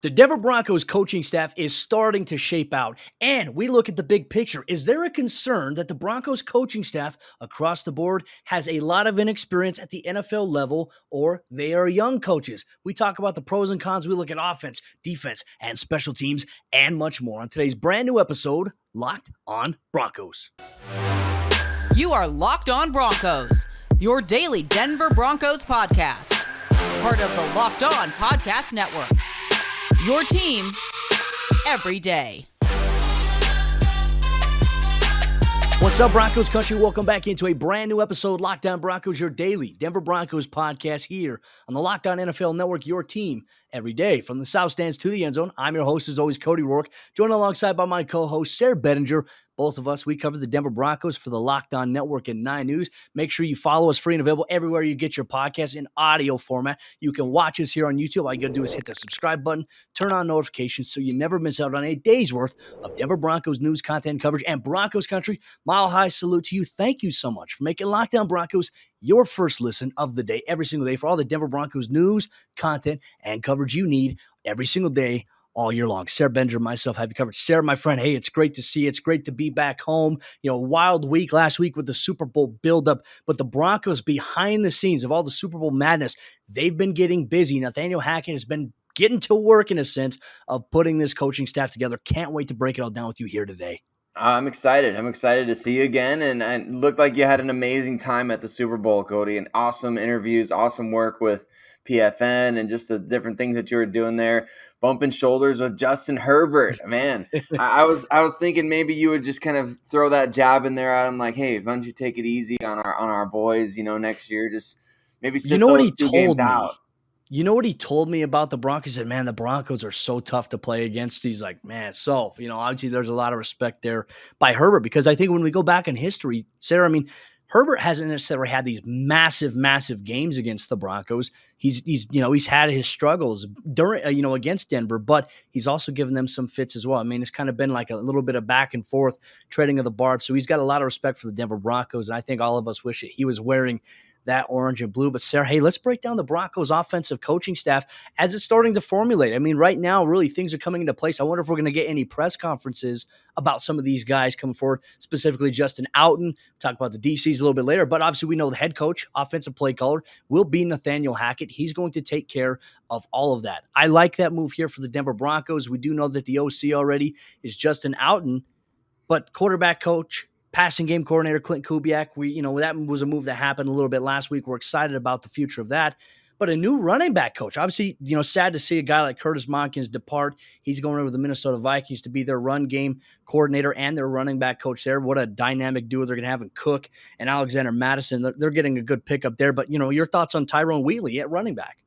The Denver Broncos coaching staff is starting to shape out, and we look at the big picture. Is there a concern that the Broncos coaching staff across the board has a lot of inexperience at the NFL level, or they are young coaches? We talk about the pros and cons. We look at offense, defense, and special teams, and much more on today's brand new episode, Locked on Broncos. You are Locked on Broncos, your daily Denver Broncos podcast, part of the Locked on Podcast Network. Your team every day. What's up, Broncos Country? Welcome back into a brand new episode, Locked on Broncos, your daily Denver Broncos podcast here on the Locked on NFL Network, your team every day. From the South Stands to the end zone, I'm your host, as always, Cody Roark, joined alongside by my co-host, Sayre Bedinger. Both of us, we cover the Denver Broncos for the Locked On Network and 9 News. Make sure you follow us free and available everywhere you get your podcast in audio format. You can watch us here on YouTube. All you got to do is hit the subscribe button, turn on notifications so you never miss out on a day's worth of Denver Broncos news, content, coverage, and Broncos Country. Mile high salute to you. Thank you so much for making Locked On Broncos your first listen of the day every single day for all the Denver Broncos news, content, and coverage you need every single day, all year long. Sayre Bedinger, myself, have you covered. Sayre, my friend, hey, it's great to see you. It's great to be back home. You know, wild week last week with the Super Bowl buildup, but the Broncos behind the scenes of all the Super Bowl madness, they've been getting busy. Nathaniel Hackett has been getting to work in a sense of putting this coaching staff together. Can't wait to break it all down with you here today. I'm excited. I'm excited to see you again. And it looked like you had an amazing time at the Super Bowl, Cody, and awesome interviews, awesome work with PFN and just the different things that you were doing there. Bumping shoulders with Justin Herbert. Man, I was thinking maybe you would just kind of throw that jab in there at him like, hey, why don't you take it easy on our boys, next year? Just maybe sit those two games out. You know what he told me about the Broncos? He said, man, the Broncos are so tough to play against. He's like, man, so, obviously there's a lot of respect there by Herbert because I think when we go back in history, Sayre, Herbert hasn't necessarily had these massive, massive games against the Broncos. He's had his struggles during, against Denver, but he's also given them some fits as well. It's kind of been like a little bit of back and forth trading of the barb. So he's got a lot of respect for the Denver Broncos. And I think all of us wish that he was wearing that orange and blue. But Sayre, hey, let's break down the Broncos offensive coaching staff as it's starting to formulate. Right now, really things are coming into place. I wonder if we're going to get any press conferences about some of these guys coming forward, specifically Justin Outen. Talk about the DCs a little bit later, but obviously we know the head coach, offensive play caller, will be Nathaniel Hackett. He's going to take care of all of that. I like that move here for the Denver Broncos. We do know that the OC already is Justin Outen, but quarterback coach, passing game coordinator Clint Kubiak, that was a move that happened a little bit last week. We're excited about the future of that. But a new running back coach, obviously, sad to see a guy like Curtis Monkins depart. He's going over to the Minnesota Vikings to be their run game coordinator and their running back coach there. What a dynamic duo they're going to have in Cook and Alexander Madison. They're getting a good pickup there. But, your thoughts on Tyrone Wheatley at running back?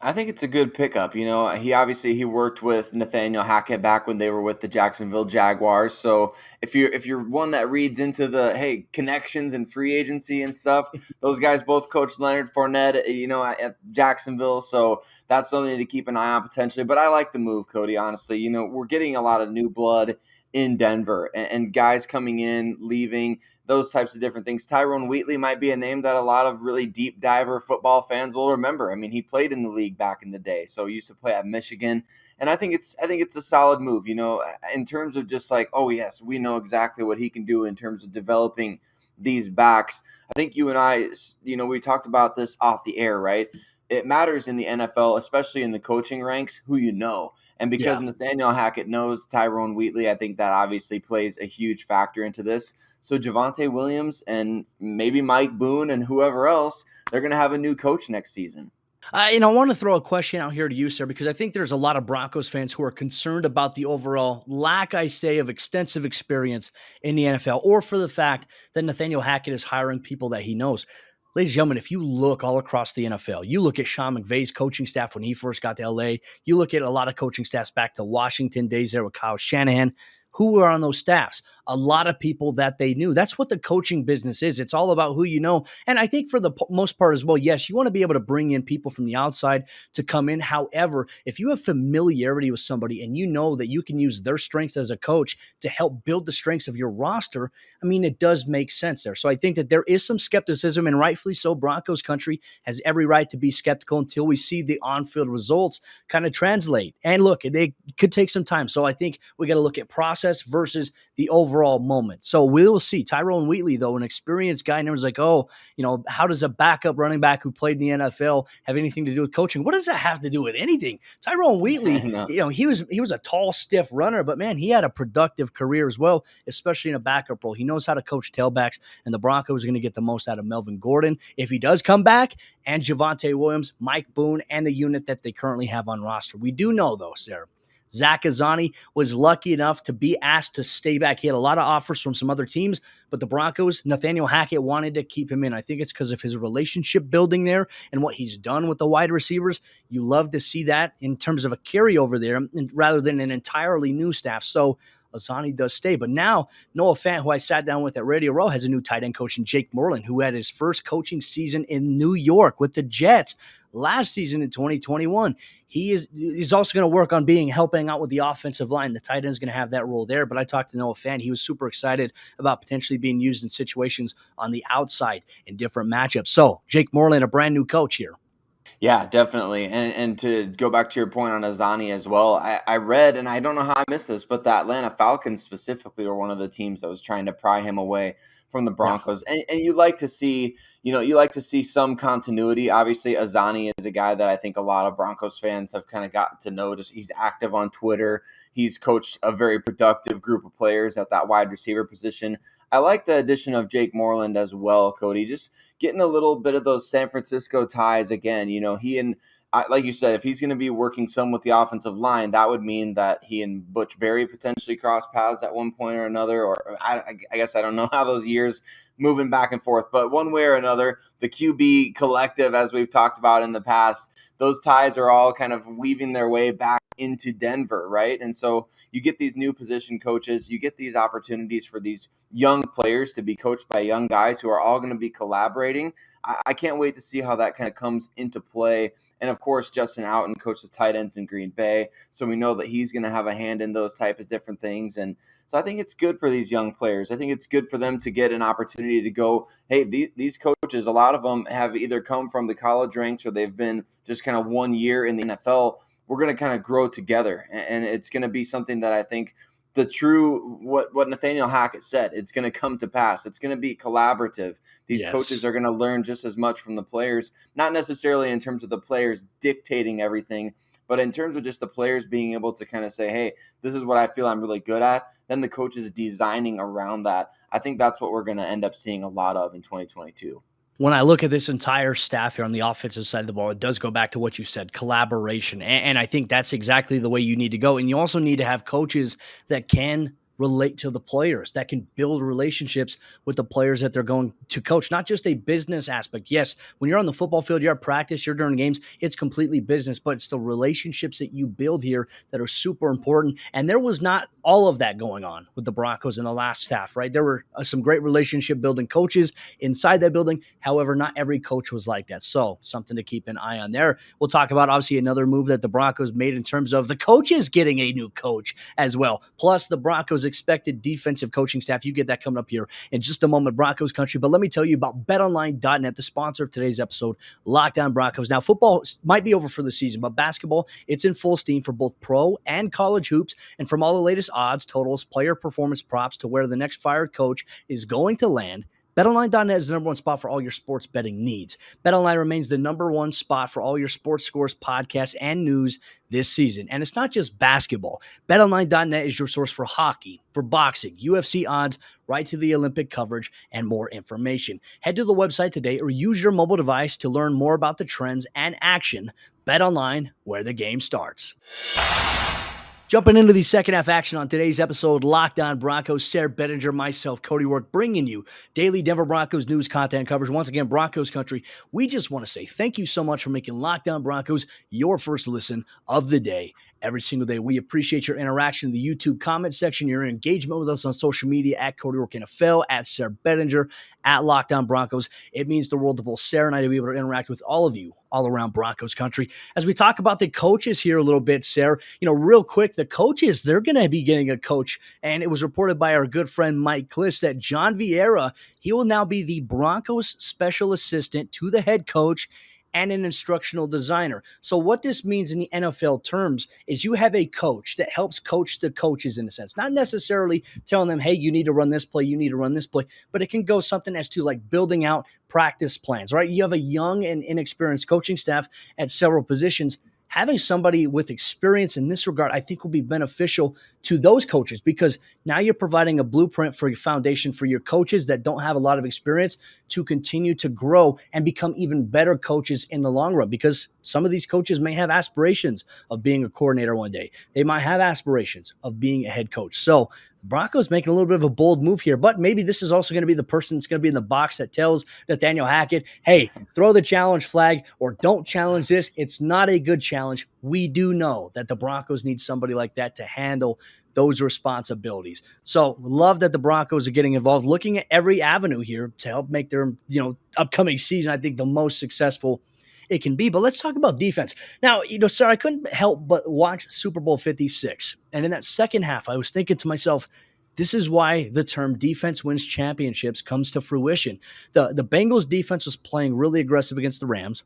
I think it's a good pickup. He worked with Nathaniel Hackett back when they were with the Jacksonville Jaguars. So if you're one that reads into the connections and free agency and stuff, those guys both coached Leonard Fournette, at Jacksonville. So that's something to keep an eye on potentially. But I like the move, Cody. Honestly, we're getting a lot of new blood in Denver and guys coming in, leaving, those types of different things. Tyrone Wheatley might be a name that a lot of really deep diver football fans will remember. He played in the league back in the day, so he used to play at Michigan. And I think it's a solid move, in terms of just like, oh yes, we know exactly what he can do in terms of developing these backs. I think you and I, we talked about this off the air, right? It matters in the NFL, especially in the coaching ranks, who you know. And because Nathaniel Hackett knows Tyrone Wheatley, I think that obviously plays a huge factor into this. So Javonte Williams and maybe Mike Boone and whoever else, they're going to have a new coach next season. I want to throw a question out here to you, sir, because I think there's a lot of Broncos fans who are concerned about the overall lack, I say, of extensive experience in the NFL, or for the fact that Nathaniel Hackett is hiring people that he knows. Ladies and gentlemen, if you look all across the NFL, you look at Sean McVay's coaching staff when he first got to LA, you look at a lot of coaching staffs back to Washington days there with Kyle Shanahan. Who were on those staffs? A lot of people that they knew. That's what the coaching business is. It's all about who you know. And I think for the most part as well, yes, you want to be able to bring in people from the outside to come in. However, if you have familiarity with somebody and you know that you can use their strengths as a coach to help build the strengths of your roster, I mean, it does make sense there. So I think that there is some skepticism, and rightfully so. Broncos country has every right to be skeptical until we see the on-field results kind of translate. And look, they could take some time. So I think we got to look at process versus the overall moment. So we'll see. Tyrone Wheatley, though, an experienced guy, and everyone's like, oh, how does a backup running back who played in the NFL have anything to do with coaching? What does that have to do with anything? Tyrone Wheatley, No. he was a tall, stiff runner, but man, he had a productive career as well, especially in a backup role. He knows how to coach tailbacks, and the Broncos are going to get the most out of Melvin Gordon if he does come back, and Javonte Williams, Mike Boone, and the unit that they currently have on roster. We do know, though, Sayre, Zach Azzanni was lucky enough to be asked to stay back. He had a lot of offers from some other teams, but the Broncos, Nathaniel Hackett wanted to keep him in. I think it's because of his relationship building there and what he's done with the wide receivers. You love to see that in terms of a carryover there rather than an entirely new staff. So Azzanni does stay. But now Noah Fant, who I sat down with at Radio Row, has a new tight end coach in Jake Merlin, who had his first coaching season in New York with the Jets last season in 2021. He's also going to work on helping out with the offensive line. The tight end is going to have that role there. But I talked to Noah Fant. He was super excited about potentially being used in situations on the outside in different matchups. So Jake Merlin, a brand new coach here. Yeah, definitely. And to go back to your point on Azzanni as well, I read, and I don't know how I missed this, but the Atlanta Falcons specifically were one of the teams that was trying to pry him away from the Broncos. And you like to see, some continuity. Obviously, Azzanni is a guy that I think a lot of Broncos fans have kind of gotten to know. Just he's active on Twitter. He's coached a very productive group of players at that wide receiver position. I like the addition of Jake Moreland as well, Cody. Just getting a little bit of those San Francisco ties again. He and like you said, if he's going to be working some with the offensive line, that would mean that he and Butch Berry potentially cross paths at one point or another. Or I guess I don't know how those years moving back and forth, but one way or another, the QB collective, as we've talked about in the past, those ties are all kind of weaving their way back into Denver, right? And so you get these new position coaches, you get these opportunities for these young players to be coached by young guys who are all going to be collaborating. I can't wait to see how that kind of comes into play. And of course, Justin Outen coaches tight ends in Green Bay, so we know that he's going to have a hand in those types of different things. And so I think it's good for these young players. I think it's good for them to get an opportunity to go, hey, these coaches, a lot of them have either come from the college ranks or they've been just kind of 1 year in the NFL. We're going to kind of grow together. And it's going to be something that I think what Nathaniel Hackett said, it's going to come to pass. It's going to be collaborative. These coaches are going to learn just as much from the players, not necessarily in terms of the players dictating everything, but in terms of just the players being able to kind of say, hey, this is what I feel I'm really good at. Then the coaches designing around that. I think that's what we're going to end up seeing a lot of in 2022. When I look at this entire staff here on the offensive side of the ball, it does go back to what you said, collaboration. And I think that's exactly the way you need to go. And you also need to have coaches that can relate to the players, that can build relationships with the players that they're going to coach, not just a business aspect. Yes, when you're on the football field, you're at practice, you're during games, it's completely business, but it's the relationships that you build here that are super important. And there was not all of that going on with the Broncos in the last staff, right? There were some great relationship building coaches inside that building. However, not every coach was like that. So something to keep an eye on there. We'll talk about obviously another move that the Broncos made in terms of the coaches getting a new coach as well. Plus the Broncos expected defensive coaching staff. You get that coming up here in just a moment, Broncos country. But let me tell you about betonline.net, the sponsor of today's episode, Lockdown Broncos. Now, football might be over for the season, but basketball, it's in full steam for both pro and college hoops. And from all the latest odds, totals, player performance props to where the next fired coach is going to land, BetOnline.net is the number one spot for all your sports betting needs. BetOnline remains the number one spot for all your sports scores, podcasts, and news this season. And it's not just basketball. BetOnline.net is your source for hockey, for boxing, UFC odds, right to the Olympic coverage, and more information. Head to the website today or use your mobile device to learn more about the trends and action. BetOnline, where the game starts. Jumping into the second half action on today's episode, Locked On Broncos, Sayre, Bedinger, myself, Cody Roark, bringing you daily Denver Broncos news, content coverage. Once again, Broncos country, we just want to say thank you so much for making Locked On Broncos your first listen of the day every single day. We appreciate your interaction in the YouTube comment section, your engagement with us on social media at Cody Roark NFL, at Sayre Bedinger, at Locked On Broncos. It means the world to both Sayre and I to be able to interact with all of you all around Broncos country. As we talk about the coaches here a little bit, Sayre, real quick, the coaches, they're going to be getting a coach. And it was reported by our good friend Mike Kliss that John Vieira, he will now be the Broncos special assistant to the head coach and an instructional designer. So what this means in the NFL terms is you have a coach that helps coach the coaches in a sense, not necessarily telling them, hey, you need to run this play, you need to run this play, but it can go something as to like building out practice plans, right? You have a young and inexperienced coaching staff at several positions. Having somebody with experience in this regard, I think, will be beneficial to those coaches because now you're providing a blueprint for your foundation for your coaches that don't have a lot of experience to continue to grow and become even better coaches in the long run, because some of these coaches may have aspirations of being a coordinator one day. They might have aspirations of being a head coach. So the Broncos making a little bit of a bold move here, but maybe this is also going to be the person that's going to be in the box that tells Nathaniel Hackett, hey, throw the challenge flag or don't challenge this. It's not a good challenge. We do know that the Broncos need somebody like that to handle those responsibilities. So love that the Broncos are getting involved, looking at every avenue here to help make their, upcoming season, I think, the most successful it can be. But let's talk about defense. Now, sir, I couldn't help but watch Super Bowl 56. And in that second half, I was thinking to myself, this is why the term defense wins championships comes to fruition. The Bengals defense was playing really aggressive against the Rams.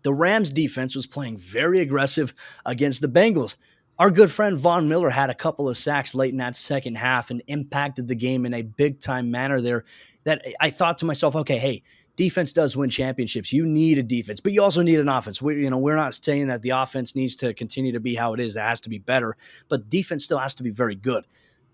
The Rams defense was playing very aggressive against the Bengals. Our good friend Von Miller had a couple of sacks late in that second half and impacted the game in a big-time manner there that I thought to myself, okay, hey, defense does win championships. You need a defense, but you also need an offense. We're not saying that the offense needs to continue to be how it is. It has to be better, but defense still has to be very good.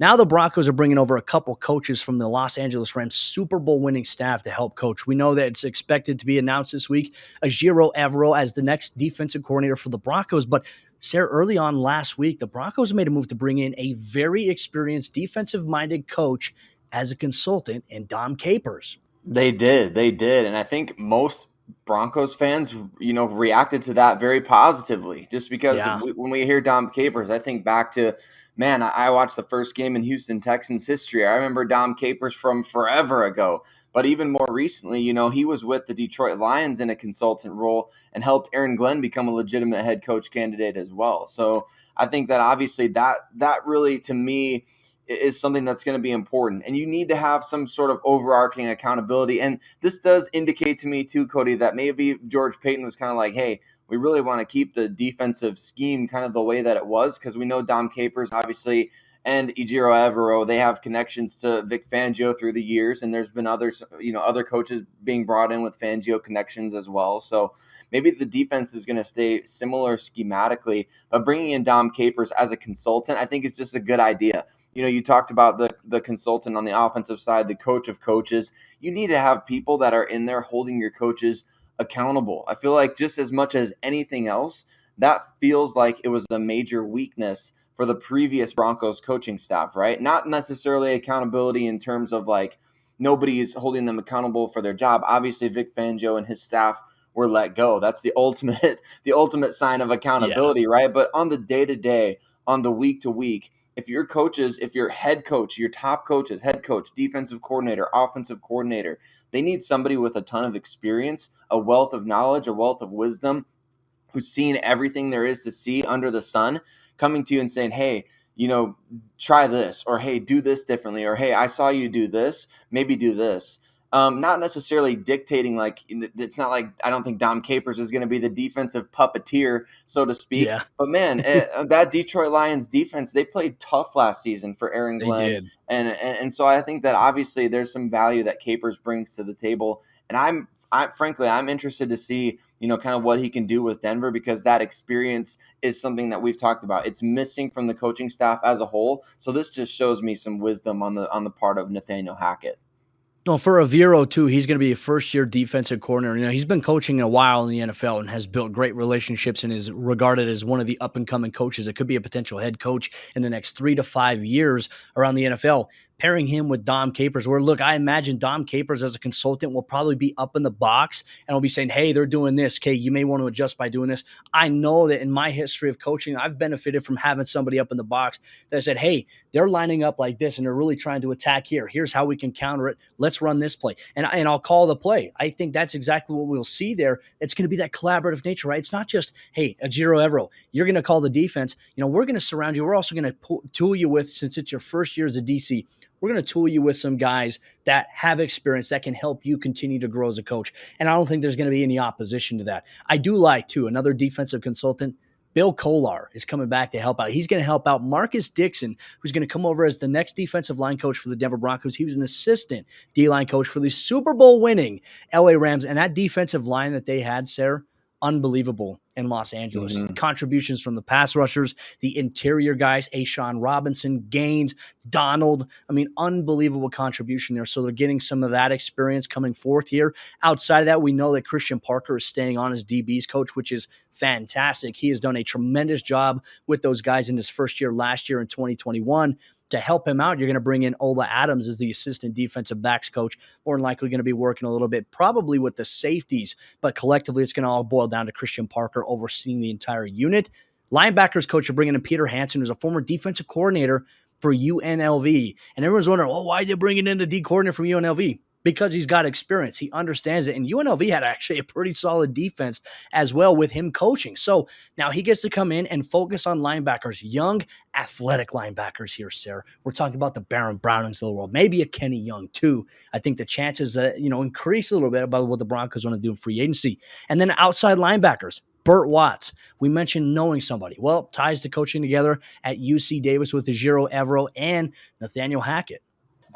Now the Broncos are bringing over a couple coaches from the Los Angeles Rams Super Bowl winning staff to help coach. We know that it's expected to be announced this week, Ejiro Evero as the next defensive coordinator for the Broncos. But Sayre, early on last week, the Broncos made a move to bring in a very experienced defensive-minded coach as a consultant in Dom Capers. They did. And I think most Broncos fans, reacted to that very positively just because when we hear Dom Capers, I think back to, man, I watched the first game in Houston Texans history. I remember Dom Capers from forever ago, but even more recently, he was with the Detroit Lions in a consultant role and helped Aaron Glenn become a legitimate head coach candidate as well. So I think that obviously that really, to me, is something that's going to be important. And you need to have some sort of overarching accountability. And this does indicate to me too, Cody, that maybe George Payton was kind of like, hey, we really want to keep the defensive scheme kind of the way that it was, because we know Dom Capers, obviously, and Ejiro Evero, they have connections to Vic Fangio through the years, and there's been other coaches being brought in with Fangio connections as well. So maybe the defense is going to stay similar schematically, but bringing in Dom Capers as a consultant, I think is just a good idea. You talked about the consultant on the offensive side, the coach of coaches. You need to have people that are in there holding your coaches accountable. I feel like just as much as anything else, that feels like it was a major weakness for the previous Broncos coaching staff, right? Not necessarily accountability in terms of like nobody is holding them accountable for their job. Obviously, Vic Fangio and his staff were let go. That's the ultimate sign of accountability, right? But on the day-to-day, on the week-to-week, if your coaches, if your head coach, your top coaches, head coach, defensive coordinator, offensive coordinator, they need somebody with a ton of experience, a wealth of knowledge, a wealth of wisdom, who's seen everything there is to see under the sun, coming to you and saying, hey, try this, or hey, do this differently, or hey, I saw you do this, maybe do this. Not necessarily dictating, like, it's not like I don't think Dom Capers is going to be the defensive puppeteer, so to speak. Yeah. But man, that Detroit Lions defense, they played tough last season for Aaron They Glenn. did. And so I think that obviously there's some value that Capers brings to the table. And frankly, I'm interested to see, kind of what he can do with Denver, because that experience is something that we've talked about. It's missing from the coaching staff as a whole. So this just shows me some wisdom on the part of Nathaniel Hackett. No, for Evero too, he's going to be a first-year defensive coordinator. He's been coaching a while in the NFL and has built great relationships and is regarded as one of the up-and-coming coaches that could be a potential head coach in the next 3 to 5 years around the NFL. pairing him with Dom Capers, where look, I imagine Dom Capers as a consultant will probably be up in the box and will be saying, hey, they're doing this. Okay, you may want to adjust by doing this. I know that in my history of coaching, I've benefited from having somebody up in the box that said, hey, they're lining up like this and they're really trying to attack here. Here's how we can counter it. Let's run this play. And I'll call the play. I think that's exactly what we'll see there. It's going to be that collaborative nature, right? It's not just, hey, Ajiro Evero, you're going to call the defense. We're going to surround you. We're also going to tool you with, since it's your first year as a DC, we're going to tool you with some guys that have experience that can help you continue to grow as a coach. And I don't think there's going to be any opposition to that. I do like, too, another defensive consultant, Bill Kolar, is coming back to help out. He's going to help out Marcus Dixon, who's going to come over as the next defensive line coach for the Denver Broncos. He was an assistant D-line coach for the Super Bowl winning LA Rams. And that defensive line that they had, Sayre, unbelievable in Los Angeles. Mm-hmm. Contributions from the pass rushers, the interior guys, Ashawn Robinson, Gaines, Donald. Unbelievable contribution there. So they're getting some of that experience coming forth here. Outside of that, we know that Christian Parker is staying on as DB's coach, which is fantastic. He has done a tremendous job with those guys in his first year last year in 2021. To help him out, you're going to bring in Ola Adams as the assistant defensive backs coach, more than likely going to be working a little bit, probably with the safeties, but collectively it's going to all boil down to Christian Parker overseeing the entire unit. Linebackers coach, you're bringing in Peter Hanson, who's a former defensive coordinator for UNLV. And everyone's wondering, well, why are they bringing in the D coordinator from UNLV? Because he's got experience. He understands it. And UNLV had actually a pretty solid defense as well with him coaching. So now he gets to come in and focus on linebackers, young, athletic linebackers here, Sayre. We're talking about the Baron Brownings of the world, maybe a Kenny Young too. I think the chances increase a little bit about what the Broncos want to do in free agency. And then outside linebackers, Burt Watts. We mentioned knowing somebody. Well, ties to coaching together at UC Davis with Ajiro Evero and Nathaniel Hackett.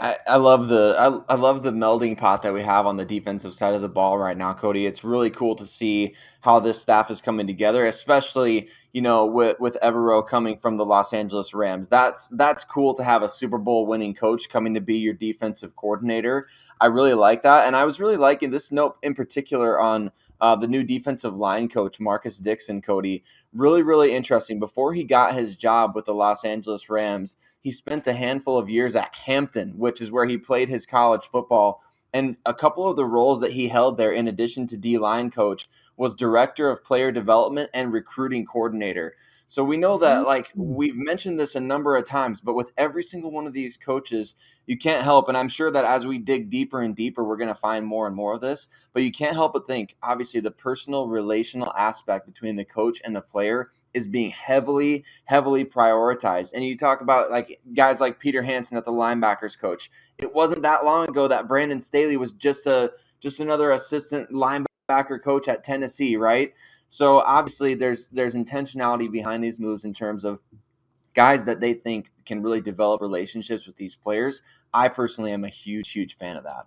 I love the melding pot that we have on the defensive side of the ball right now, Cody. It's really cool to see how this staff is coming together, especially with Evero coming from the Los Angeles Rams. That's cool to have a Super Bowl winning coach coming to be your defensive coordinator. I really like that, and I was really liking this note in particular on the new defensive line coach, Marcus Dixon, Cody. Really, really interesting. Before he got his job with the Los Angeles Rams, he spent a handful of years at Hampton, which is where he played his college football. And a couple of the roles that he held there, in addition to D-line coach, was director of player development and recruiting coordinator. So we know that, we've mentioned this a number of times, but with every single one of these coaches, you can't help, and I'm sure that as we dig deeper and deeper, we're going to find more and more of this, but you can't help but think, obviously, the personal relational aspect between the coach and the player is being heavily, heavily prioritized. And you talk about guys like Peter Hanson at the linebackers coach. It wasn't that long ago that Brandon Staley was just another assistant linebacker coach at Tennessee, right? So obviously there's intentionality behind these moves in terms of guys that they think can really develop relationships with these players. I personally am a huge, huge fan of that.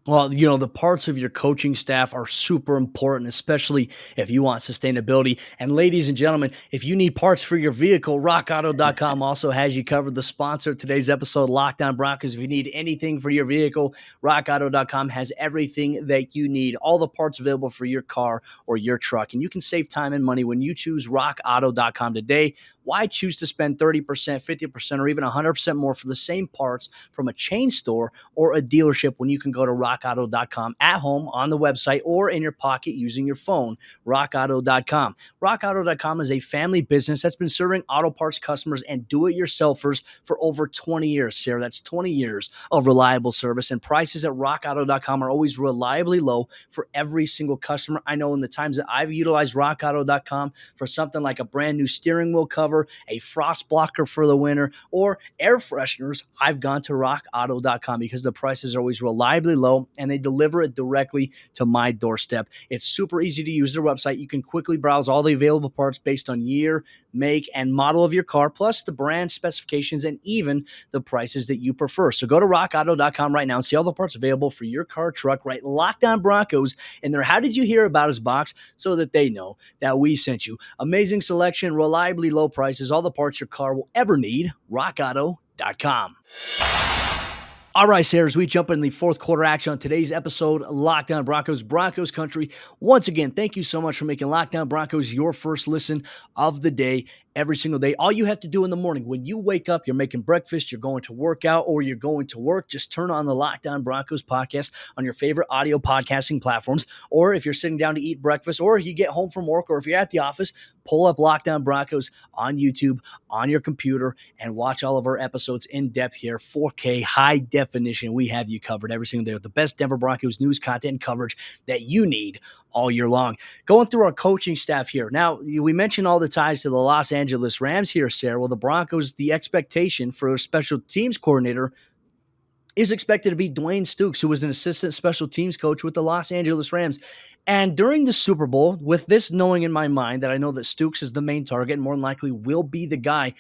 Well, the parts of your coaching staff are super important, especially if you want sustainability. And ladies and gentlemen, if you need parts for your vehicle, rockauto.com also has you covered. The sponsor of today's episode, Locked On Broncos. If you need anything for your vehicle, rockauto.com has everything that you need, all the parts available for your car or your truck. And you can save time and money when you choose rockauto.com today. Why choose to spend 30%, 50%, or even 100% more for the same parts from a chain store or a dealership when you can go to rockauto.com at home, on the website, or in your pocket using your phone? rockauto.com. rockauto.com is a family business that's been serving auto parts customers and do-it-yourselfers for over 20 years, Sayre. That's 20 years of reliable service, and prices at rockauto.com are always reliably low for every single customer. I know in the times that I've utilized rockauto.com for something like a brand new steering wheel cover, a frost blocker for the winter, or air fresheners, I've gone to rockauto.com because the prices are always reliably low and they deliver it directly to my doorstep. It's super easy to use their website. You can quickly browse all the available parts based on year, make, and model of your car, plus the brand specifications and even the prices that you prefer. So go to rockauto.com right now and see all the parts available for your car, truck, right? Locked On Broncos in there. How did you hear about us box so that they know that we sent you? Amazing selection, reliably low prices, all the parts your car will ever need. rockauto.com. All right, Sayre, as we jump in the fourth quarter action on today's episode, Locked On Broncos, Broncos Country. Once again, thank you so much for making Locked On Broncos your first listen of the day every single day. All you have to do in the morning when you wake up, you're making breakfast, you're going to work out, or you're going to work, just turn on the Locked On Broncos podcast on your favorite audio podcasting platforms. Or if you're sitting down to eat breakfast, or you get home from work, or if you're at the office, pull up Locked On Broncos on YouTube, on your computer, and watch all of our episodes in depth here, 4K, high definition. We have you covered every single day with the best Denver Broncos news, content, and coverage that you need all year long. Going through our coaching staff here. Now, we mentioned all the ties to the Los Angeles Rams here, Sayre. Well, the Broncos, the expectation for a special teams coordinator is expected to be Dwayne Stukes, who was an assistant special teams coach with the Los Angeles Rams. And during the Super Bowl, with this knowing in my mind that I know that Stukes is the main target and more than likely will be the guy,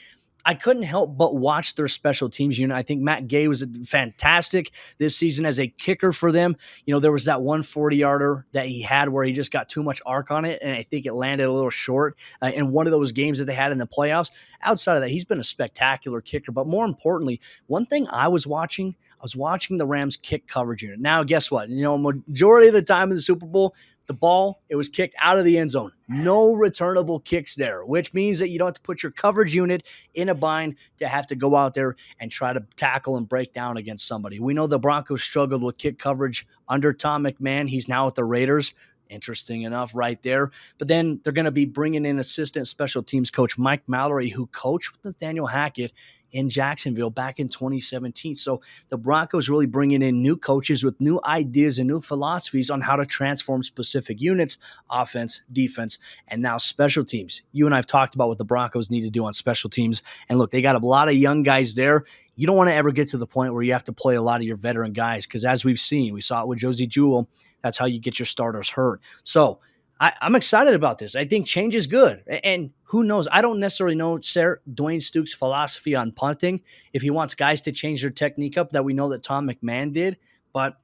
I couldn't help but watch their special teams unit. I think Matt Gay was fantastic this season as a kicker for them. There was that 140-yarder that he had where he just got too much arc on it, and I think it landed a little short in one of those games that they had in the playoffs. Outside of that, he's been a spectacular kicker. But more importantly, one thing I was watching the Rams kick coverage unit. Now, guess what? Majority of the time in the Super Bowl, the ball, it was kicked out of the end zone. No returnable kicks there, which means that you don't have to put your coverage unit in a bind to have to go out there and try to tackle and break down against somebody. We know the Broncos struggled with kick coverage under Tom McMahon. He's now at the Raiders. Interesting enough right there. But then they're going to be bringing in assistant special teams coach Mike Mallory, who coached with Nathaniel Hackett in Jacksonville back in 2017. So the Broncos really bringing in new coaches with new ideas and new philosophies on how to transform specific units, offense, defense, and now special teams. You and I have talked about what the Broncos need to do on special teams. And look, they got a lot of young guys there. You don't want to ever get to the point where you have to play a lot of your veteran guys because as we've seen, we saw it with Josie Jewell, that's how you get your starters hurt. So I'm excited about this. I think change is good. And who knows? I don't necessarily know Dwayne Stukes' philosophy on punting, if he wants guys to change their technique up that we know that Tom McMahon did. But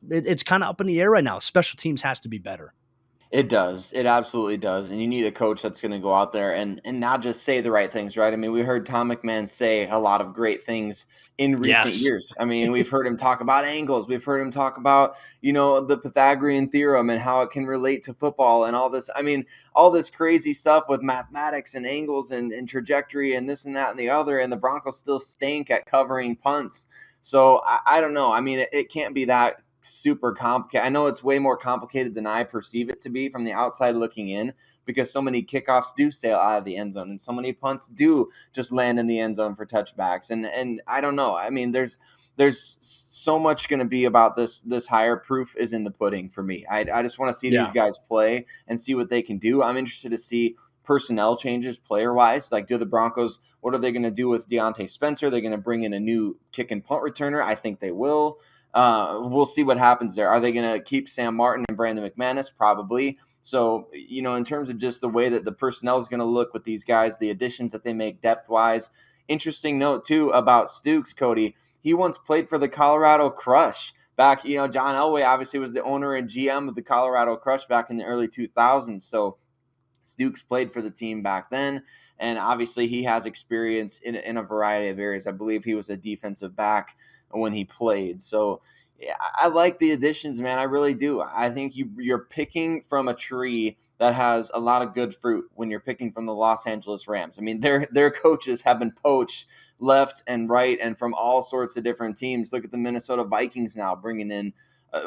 it's kind of up in the air right now. Special teams has to be better. It does. It absolutely does. And you need a coach that's going to go out there and not just say the right things, right? I mean, we heard Tom McMahon say a lot of great things in recent years. I mean, we've heard him talk about angles. We've heard him talk about, the Pythagorean theorem and how it can relate to football and all this. I mean, all this crazy stuff with mathematics and angles and trajectory and this and that and the other. And the Broncos still stink at covering punts. So I don't know. I mean, it can't be that super complicated. I know it's way more complicated than I perceive it to be from the outside looking in because so many kickoffs do sail out of the end zone and so many punts do just land in the end zone for touchbacks. And I don't know. I mean, there's so much going to be about this higher proof is in the pudding for me. I just want to see these guys play and see what they can do. I'm interested to see personnel changes player-wise. Like, do the Broncos, what are they going to do with Deontay Spencer? They're going to bring in a new kick and punt returner. I think they will. We'll see what happens there. Are they going to keep Sam Martin and Brandon McManus? Probably. So, in terms of just the way that the personnel is going to look with these guys, the additions that they make depth-wise. Interesting note, too, about Stukes, Cody. He once played for the Colorado Crush. Back, John Elway obviously was the owner and GM of the Colorado Crush back in the early 2000s. So Stukes played for the team back then. And obviously he has experience in a variety of areas. I believe he was a defensive back when he played. So yeah, I like the additions, man. I really do. I think you're picking from a tree that has a lot of good fruit when you're picking from the Los Angeles Rams. I mean, their coaches have been poached left and right and from all sorts of different teams. Look at the Minnesota Vikings now bringing in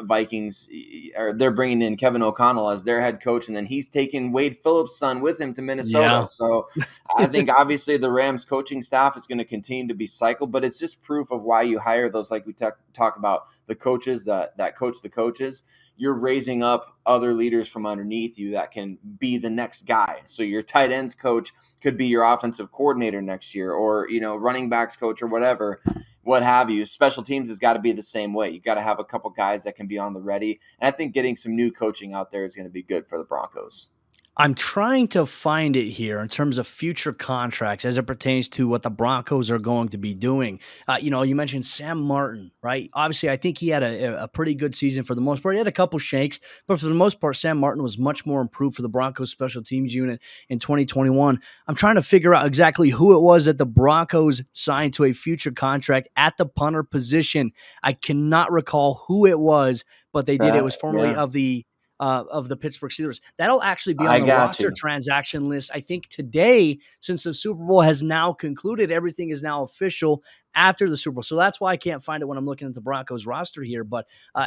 they're bringing in Kevin O'Connell as their head coach, and then he's taking Wade Phillips' son with him to Minnesota. Yeah. So I think obviously the Rams coaching staff is going to continue to be cycled, but it's just proof of why you hire those, like we talk about the coaches that coach the coaches. You're raising up other leaders from underneath you that can be the next guy. So your tight ends coach could be your offensive coordinator next year, or, running backs coach or whatever, what have you. Special teams has got to be the same way. You got to have a couple guys that can be on the ready. And I think getting some new coaching out there is going to be good for the Broncos. I'm trying to find it here in terms of future contracts as it pertains to what the Broncos are going to be doing. You mentioned Sam Martin, right? Obviously, I think he had a pretty good season for the most part. He had a couple shanks, but for the most part, Sam Martin was much more improved for the Broncos special teams unit in 2021. I'm trying to figure out exactly who it was that the Broncos signed to a future contract at the punter position. I cannot recall who it was, but they did. It was formerly of the of the Pittsburgh Steelers. That'll actually be on I the got roster you. transaction list, I think, today, since the Super Bowl has now concluded. Everything is now official after the Super Bowl. So that's why I can't find it when I'm looking at the Broncos roster here. But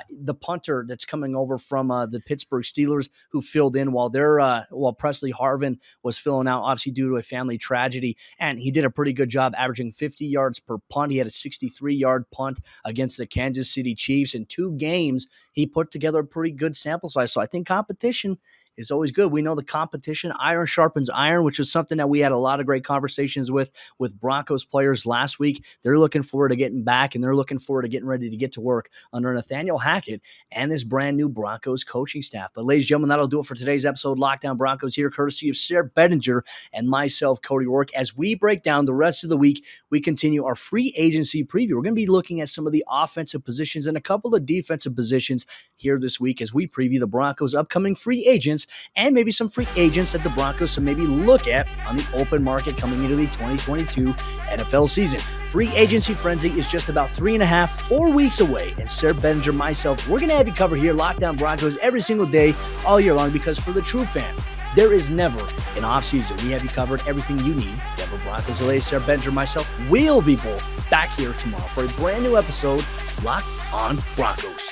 the punter that's coming over from the Pittsburgh Steelers, who filled in while Presley Harvin was filling out, obviously due to a family tragedy, and he did a pretty good job, averaging 50 yards per punt. He had a 63-yard punt against the Kansas City Chiefs in 2 games. He put together a pretty good sample size. So I think competition is always good. We know the competition, iron sharpens iron, which is something that we had a lot of great conversations with Broncos players last week. They're looking forward to getting back, and they're looking forward to getting ready to get to work under Nathaniel Hackett and this brand new Broncos coaching staff. But ladies and gentlemen, that'll do it for today's episode. Lockdown Broncos here, courtesy of Sayre, Bedinger, and myself, Cody Roark. As we break down the rest of the week, we continue our free agency preview. We're going to be looking at some of the offensive positions and a couple of defensive positions here this week as we preview the Broncos' upcoming free agents and maybe some free agents that the Broncos should maybe look at on the open market coming into the 2022 NFL season. Free agency frenzy is just about 4 weeks away. And Sayre, Bedinger, myself, we're going to have you covered here, Lockdown Broncos, every single day, all year long, because for the true fan, there is never an offseason. We have you covered, everything you need. Denver Broncos, Sayre, Bedinger, myself, we'll be both back here tomorrow for a brand new episode, Locked on Broncos.